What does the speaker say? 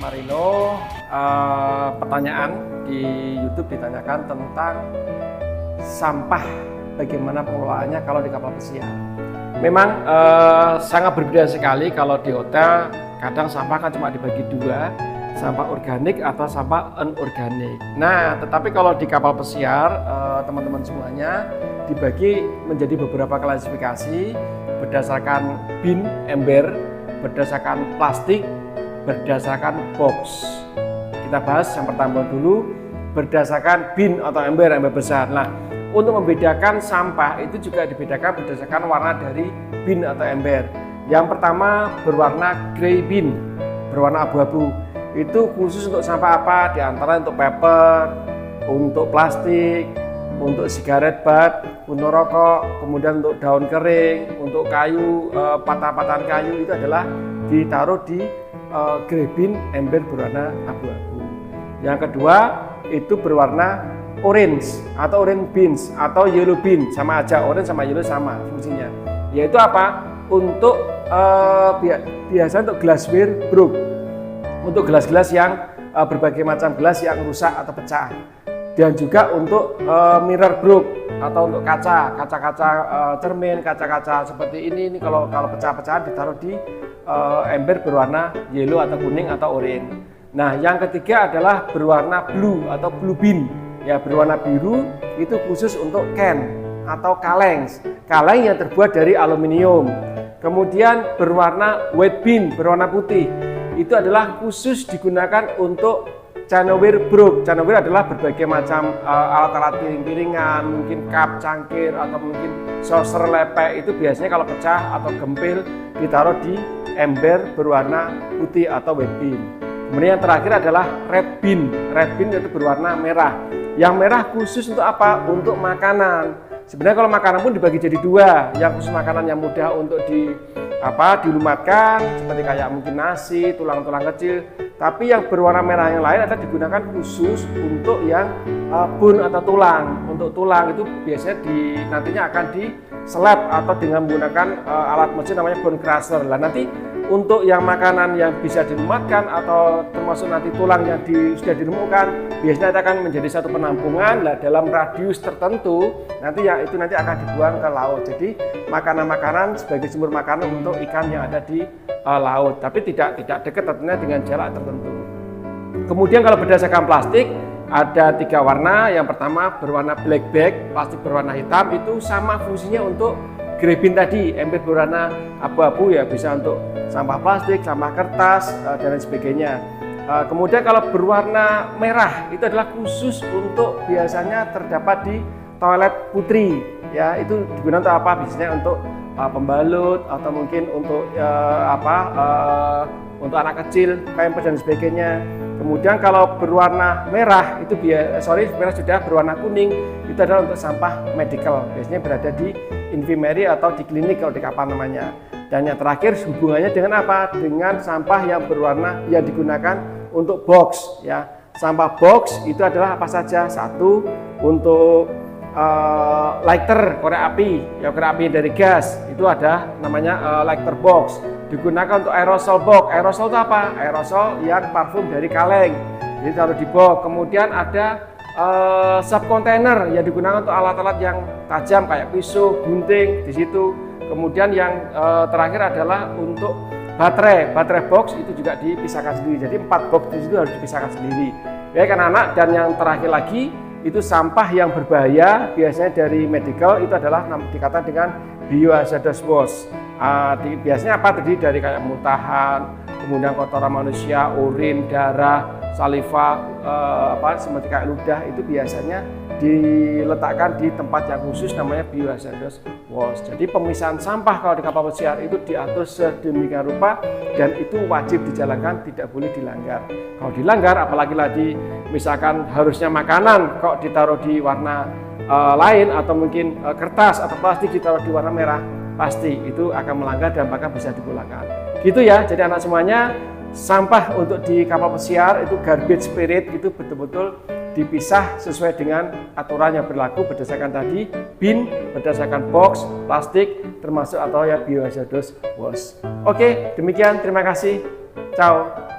Marino. Pertanyaan di YouTube ditanyakan tentang sampah, bagaimana pengelolaannya kalau di kapal pesiar. Memang sangat berbeda sekali. Kalau di hotel kadang sampah kan cuma dibagi dua, sampah organik atau sampah anorganik. Nah, tetapi kalau di kapal pesiar teman-teman semuanya dibagi menjadi beberapa klasifikasi berdasarkan bin, ember, berdasarkan plastik, berdasarkan box. Kita bahas yang pertama dulu, berdasarkan bin atau ember besar. Nah, untuk membedakan sampah itu juga dibedakan berdasarkan warna dari bin atau ember. Yang pertama berwarna grey bin, berwarna abu-abu. Itu khusus untuk sampah apa? Di antara untuk paper, untuk plastik, untuk sigaret butt, untuk rokok, kemudian untuk daun kering, untuk kayu, patah-patahan kayu itu adalah ditaruh di grey bin, ember berwarna abu-abu. Yang kedua itu berwarna orange atau orange beans atau yellow bean, sama aja, orange sama yellow sama fungsinya. Yaitu apa? Untuk biasa untuk glassware brook, untuk gelas-gelas yang berbagai macam gelas yang rusak atau pecah. Dan juga untuk mirror brook atau untuk kaca-kaca cermin, kaca-kaca seperti ini kalau pecah-pecahan ditaruh di ember berwarna yellow atau kuning atau oranye. Nah, yang ketiga adalah berwarna blue atau blue bin, ya berwarna biru, itu khusus untuk can atau kaleng yang terbuat dari aluminium. Kemudian berwarna white bin, berwarna putih, itu adalah khusus digunakan untuk channelware brook. Channelware adalah berbagai macam alat-alat piring-piringan, mungkin cup, cangkir, atau mungkin saucer, lepek. Itu biasanya kalau pecah atau gempil ditaruh di ember berwarna putih atau white bin. Kemudian yang terakhir adalah red bin. Red bin itu berwarna merah. Yang merah khusus untuk apa? Untuk makanan. Sebenarnya kalau makanan pun dibagi jadi dua. Yang khusus makanan yang mudah untuk dilumatkan, seperti kayak mungkin nasi, tulang-tulang kecil. Tapi yang berwarna merah yang lain adalah digunakan khusus untuk yang bone atau tulang. Untuk tulang itu biasanya nantinya akan diseleb atau dengan menggunakan alat mesin namanya bone crusher. Lah nanti untuk yang makanan yang bisa dilumatkan atau termasuk nanti tulang yang sudah diremukkan, biasanya itu akan menjadi satu penampungan. Lah dalam radius tertentu nanti akan dibuang ke laut. Jadi makanan-makanan sebagai sumber makanan untuk ikan yang ada di laut, tapi tidak dekat tentunya dengan jarak tertentu. Kemudian kalau berdasarkan plastik ada 3 warna. Yang pertama berwarna black bag, plastik berwarna hitam, itu sama fungsinya untuk grey bin tadi, ember berwarna abu-abu, ya bisa untuk sampah plastik, sampah kertas, dan lain sebagainya. Kemudian kalau berwarna merah itu adalah khusus untuk biasanya terdapat di toilet putri, ya itu digunakan untuk apa? Biasanya untuk pembalut atau mungkin untuk untuk anak kecil, pampers dan sebagainya. Kemudian kalau berwarna merah itu merah sudah berwarna kuning, itu adalah untuk sampah medical, biasanya berada di infirmary atau di klinik kalau di kapal namanya. Dan yang terakhir hubungannya dengan apa? Dengan sampah yang berwarna yang digunakan untuk box, ya. Sampah box itu adalah apa saja? Satu, untuk lighter, korek api, ya korek api dari gas, itu ada namanya lighter box. Digunakan untuk aerosol box. Aerosol itu apa? Aerosol yang parfum dari kaleng, jadi taruh di box. Kemudian ada sub container yang digunakan untuk alat-alat yang tajam kayak pisau, gunting di situ. Kemudian yang terakhir adalah untuk baterai box, itu juga dipisahkan sendiri. Jadi 4 box di situ harus dipisahkan sendiri. Baik anak-anak, dan yang terakhir lagi itu sampah yang berbahaya biasanya dari medical, itu adalah dikatakan dengan biohazardous waste. Biasanya apa? Terdiri dari kayak muntahan, kemudian kotoran manusia, urin, darah, saliva, seperti kayak ludah, itu biasanya diletakkan di tempat yang khusus namanya biohazardous waste. Jadi pemisahan sampah kalau di kapal pesiar itu diatur sedemikian rupa dan itu wajib dijalankan, tidak boleh dilanggar. Kalau dilanggar, apalagi lagi misalkan harusnya makanan kok ditaruh di warna lain, atau mungkin kertas atau plastik ditaruh di warna merah, pasti itu akan melanggar dan bahkan bisa dipulangkan. Gitu ya. Jadi anak semuanya, sampah untuk di kapal pesiar itu garbage spirit itu betul-betul dipisah sesuai dengan aturan yang berlaku berdasarkan tadi bin, berdasarkan box, plastik, termasuk atau ya biohazardous waste. Oke, demikian, terima kasih. Ciao.